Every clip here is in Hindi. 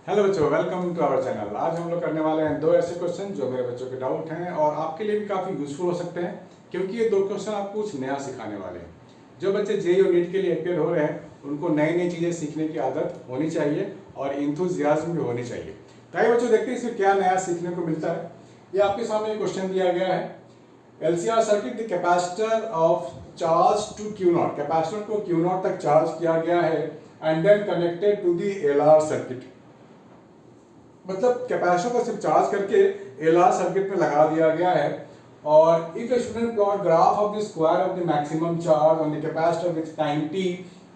हेलो बच्चों, वेलकम टू आवर चैनल। आज हम लोग करने वाले हैं दो ऐसे क्वेश्चन जो मेरे बच्चों के डाउट हैं और आपके लिए भी काफ़ी यूजफुल हो सकते हैं, क्योंकि ये दो क्वेश्चन आपको कुछ नया सिखाने वाले हैं। जो बच्चे जेईई और नीट के लिए अपेयर हो रहे हैं उनको नई नई चीज़ें सीखने की आदत होनी चाहिए और इंथुजियाज्म भी होनी चाहिए। तो आइए बच्चों, देखते हैं इसमें क्या नया सीखने को मिलता है। ये आपके सामने क्वेश्चन दिया गया है। LCR circuit the capacitor of charge to Q nought, capacitor को Q नॉट तक चार्ज किया गया है and then connected to the LR circuit. मतलब कैपेसिटर को सिर्फ चार्ज करके LR सर्किट में लगा दिया गया है। और if a student plot graph of the square of the maximum charge on the capacitor with time t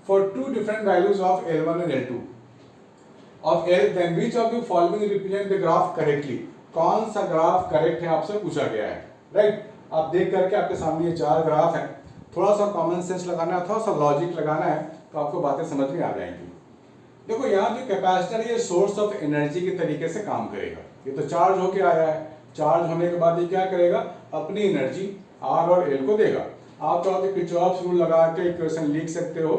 for two different values of L1 and L2 of L, then which of the following represent the graph correctly? कौन सा ग्राफ करेक्ट है आपसे पूछा गया है, राइट? आप देख करके आपके सामने ये चार ग्राफ हैं। थोड़ा सा कॉमन सेंस लगाना है, थोड़ा सा लॉजिक लगाना है, तो आपको बातें समझ में आ जाएंगी। देखो, यहाँ जो कैपेसिटर है ये सोर्स ऑफ एनर्जी के तरीके से काम करेगा। ये तो चार्ज होके आया है, चार्ज होने के बाद ये क्या करेगा, अपनी एनर्जी R और L को देगा। आप चाहो तो किरचॉफ्स रूल लगा के इक्वेशन लिख सकते हो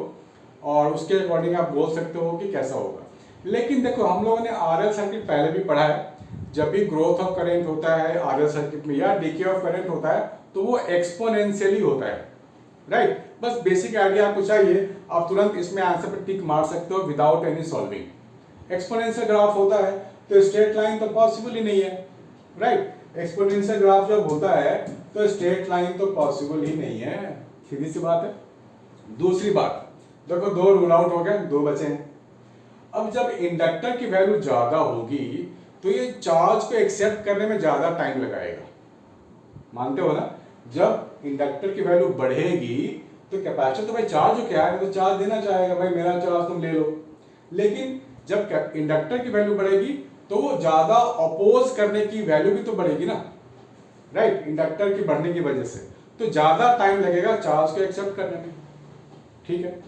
और उसके अकॉर्डिंग आप बोल सकते हो कि कैसा होगा। लेकिन देखो, हम लोगों ने RL सर्किट पहले भी पढ़ा है। जब भी ग्रोथ ऑफ करंट होता है RL सर्किट में या डीके ऑफ करंट होता है तो वो एक्सपोनेंशियली होता है, राइट? बस बेसिक आइडिया आपको चाहिए, आप तुरंत इसमें आंसर पर टिक मार सकते हो without any solving. Exponential graph होता है तो स्ट्रेट लाइन तो पॉसिबल ही नहीं है, राइट? एक्सपोनेंशियल ग्राफ जब होता है तो स्ट्रेट लाइन तो पॉसिबल ही नहीं है, सीधी सी बात है। दूसरी बात, देखो दो रूल आउट हो गए, दो बचे हैं। अब जब इंडक्टर की वैल्यू ज्यादा होगी तो ये चार्ज को एक्सेप्ट करने में ज्यादा टाइम लगाएगा, मानते हो ना? जब इंडक्टर की वैल्यू बढ़ेगी तो कैपेसिटर तो भाई चार्ज हो क्या है, तो चार्ज देना चाहेगा, भाई मेरा चार्ज तुम ले लो। लेकिन जब इंडक्टर की वैल्यू बढ़ेगी तो वो ज्यादा अपोज करने की वैल्यू भी तो बढ़ेगी ना, राइट? इंडक्टर की बढ़ने की वजह से तो ज्यादा टाइम लगेगा चार्ज को एक्सेप्ट करने में, ठीक है?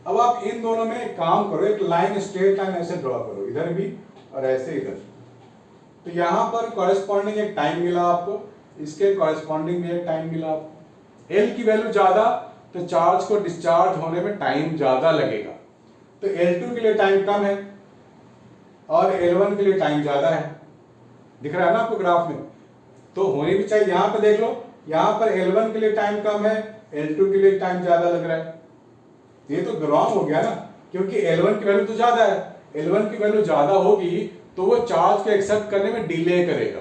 अब आप इन दोनों में एक काम करो, एक लाइन, स्ट्रेट लाइन ऐसे ड्रॉ करो, इधर भी और ऐसे इधर। तो यहां पर कॉरेस्पॉन्डिंग एक टाइम मिला आपको, इसके कॉरेस्पॉन्डिंग भी एक टाइम मिला आपको। L की वैल्यू ज्यादा तो चार्ज को डिस्चार्ज होने में टाइम ज्यादा लगेगा, तो L2 के लिए टाइम कम है और L1 के लिए टाइम ज्यादा है। दिख रहा है ना आपको ग्राफ में? तो होनी भी चाहिए। यहां पर देख लो, यहां पर L1 के लिए टाइम कम है, L2 के लिए टाइम ज्यादा लग रहा है। ये तो रॉन्ग हो गया ना, क्योंकि L1 की वैल्यू तो ज्यादा है। L1 की वैल्यू ज्यादा होगी तो वो चार्ज को एक्सेप्ट करने में डिले करेगा,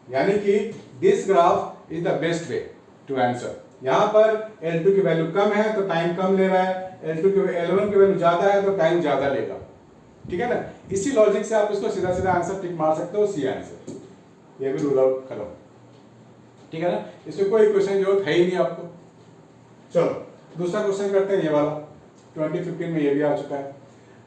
यानी कि this graph is the best way to answer. यहां पर L2 की वैल्यू कम है तो टाइम कम ले रहा है, L1 की वैल्यू ज्यादा है तो टाइम ज्यादा लेगा, ठीक है ना? इसी लॉजिक से आप इसको सीधा सीधा आंसर टिक मार सकते हो, सी आंसर। ये भी रूल आउट खत्म, ठीक है ना? इसमें कोई क्वेश्चन की जरूरत है ही नहीं आपको। चलो दूसरा क्वेश्चन करते हैं, ये वाला 2015 में ये भी आ चुका है।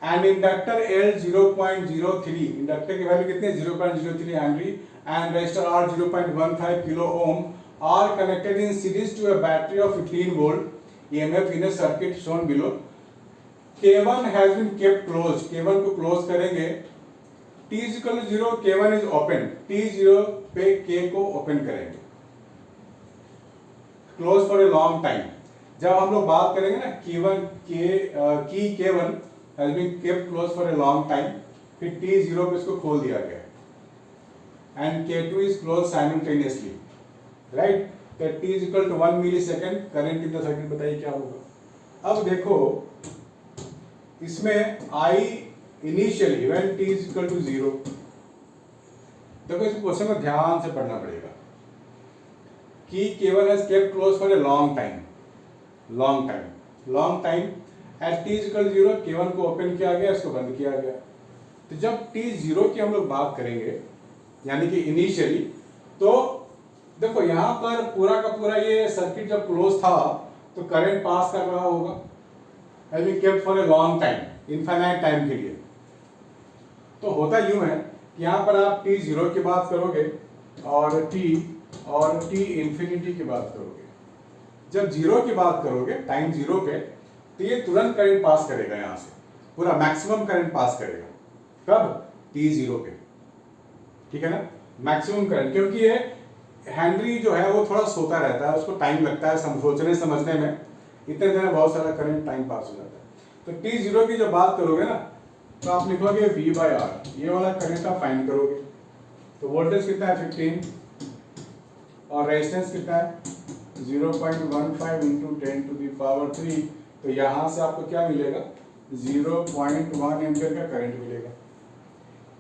एंड इंडक्टर L 0.03, इंडक्टर की वैल्यू कितनी है, 0.03 henry, and resistor R 0.15 kilo ohm are connected in series to a battery of 15 volt EMF in a circuit shown below. K1 has been kept closed, K1 को क्लोज करेंगे, T is equal to 0, K1 is open, T0 पे K को ओपन करेंगे, close for a long time. जब हम लोग बात करेंगे ना K1 has been kept closed for a long time, फिर T0 पे इसको खोल दिया गया and K2 is closed simultaneously, right? तो T is equal to 1 millisecond current in the circuit, बताइए क्या होगा? अब देखो इसमें I initially when T is equal to 0, देखो इस क्वेश्चन को ध्यान से पढ़ना पड़ेगा कि K1 has kept closed for a long time at T is equal to 0, K1 को ओपन किया गया, इसको बंद किया गया। तो जब T0 की हम लोग बात करेंगे, यानी कि इनिशियली, तो देखो यहां पर पूरा का पूरा ये सर्किट जब क्लोज था तो करंट पास कर रहा होगा, has been kept for a long time, infinite time के लिए। तो होता यूं है कि यहां पर आप T0 की बात करोगे और T इंफिनिटी की बात करोगे। जब 0 की बात करोगे, टाइम 0 पे, तो ये तुरंत करंट पास करेगा, यहां से पूरा मैक्सिमम करंट पास करेगा। कब? T0 पे, ठीक है ना? मैक्सिमम करंट, क्योंकि ये हेनरी जो है वो थोड़ा सोता रहता है, उसको टाइम लगता है सोचने समझने में, इतने देर में बहुत सारा करंट टाइम पास हो जाता है। तो T0 की जब बात करोगे ना, तो आप लिखोगे V बाई R, ये वाला करंट आप फाइंड करोगे। तो वोल्टेज कितना है 15 और रेजिस्टेंस कितना है 0.15 इंटू 10 टू द पावर 3। तो यहाँ से आपको क्या मिलेगा 0.1 एम्पियर का करंट मिलेगा।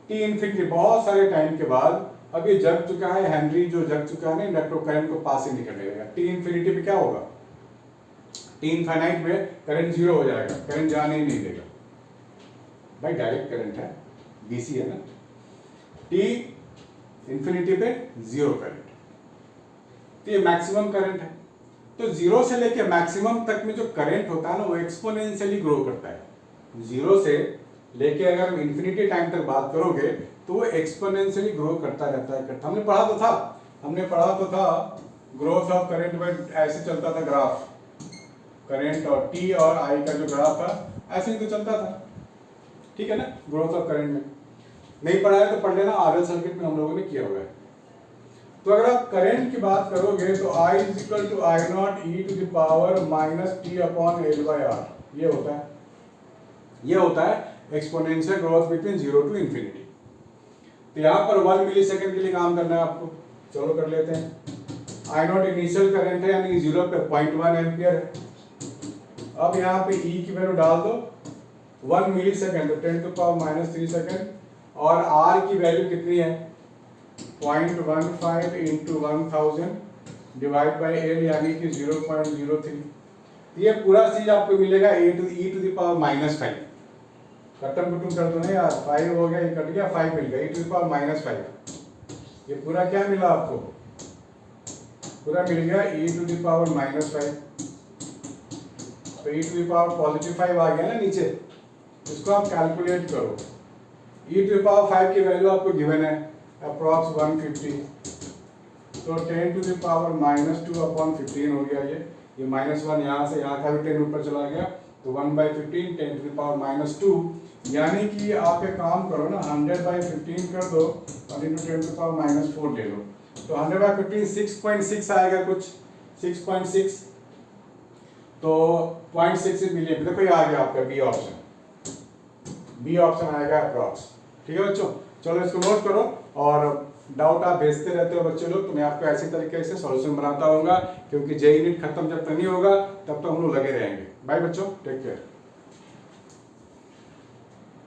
टी इन्फिनिटी बहुत सारे टाइम के बाद अब ये जग चुका है, हेनरी जो जग चुका है ना इंडक्टर करंट को पास ही नहीं करने देगा। टी इन्फिनिटी पे क्या होगा, टी इनफाइनाइट में करंट जीरो हो जाएगा, करंट जाने ही नहीं देगा भाई, डायरेक्ट करंट है, डीसी है ना। टी इन्फिनिटी पे जीरो करंट, तो ये मैक्सिमम करंट है। तो जीरो से लेके मैक्सिमम तक में जो करंट होता है ना वो एक्सपोनेंशियली ग्रो करता है। जीरो से लेके अगर इन्फिनिटी टाइम तक बात करोगे तो वो एक्सपोनेंशियली ग्रो करता रहता है। हमने पढ़ा तो था ग्रोथ ऑफ करंट में ऐसे चलता था ग्राफ, करंट और टी और आई का जो ग्राफ था ऐसे ही तो चलता था, ठीक है ना। ग्रोथ ऑफ करंट में नहीं पढ़ा है तो पढ़ लेना, आरएल सर्किट में हम लोगों ने किया हुआ है। तो अगर आप करंट की बात करोगे तो I is equal to I nought E to the power minus T upon L by R, ये होता है exponential growth between zero to infinity. तो यहाँ पर 1 मिली सेकेंड के लिए काम करना है आपको, चलो कर लेते हैं। आई नॉट इनिशियल करंट है यानी जीरो पे 0.1 एम्पियर है। अब यहाँ पे ई की वैल्यू डाल दो 1 मिली सेकेंड, तो 10 टू पावर माइनस 3 सेकेंड, और आर की वैल्यू कितनी है 0.15 इंटू 1000 डिवाइड बाई एल यानी कि 0.03। ये पूरा चीज आपको मिलेगा e to the power minus 5। खत्म कुटुम कर दो ना यार, 5 हो गया, ये कट गया, 5 मिल गया, e to the power minus 5। ये पूरा क्या मिला आपको, पूरा मिल गया e to the power minus 5। तो e to the power positive 5 आ गया ना नीचे, इसको आप कैलकुलेट करो। e टू द पावर 5 की वैल्यू आपको गिवन है अप्रॉक्स 150, तो 10 to the power minus 2 upon 15 हो गया। ये माइनस 1 यहाँ से यहाँ का भी 10 ऊपर चला गया, तो 1/15 10 टू द पावर माइनस 2, यानी कि आप एक काम करो ना 100/15 कर दो और into 10 to the power minus 4 ले लो, तो 100/15 6.6 आएगा, कुछ 6.6, तो 0.6 मिलियन। देखो ये आ गया आपका बी ऑप्शन आएगा अप्रॉक्स, ठीक है बच्चों। चलो इसको नोट करो, और डाउट आप भेजते रहते हो बच्चे लोग, तो मैं आपको ऐसे तरीके से सॉल्यूशन बनाता रहूंगा, क्योंकि जेईई नीट खत्म जब तक नहीं होगा तब तक हम लोग लगे रहेंगे। बाय बच्चों, टेक केयर।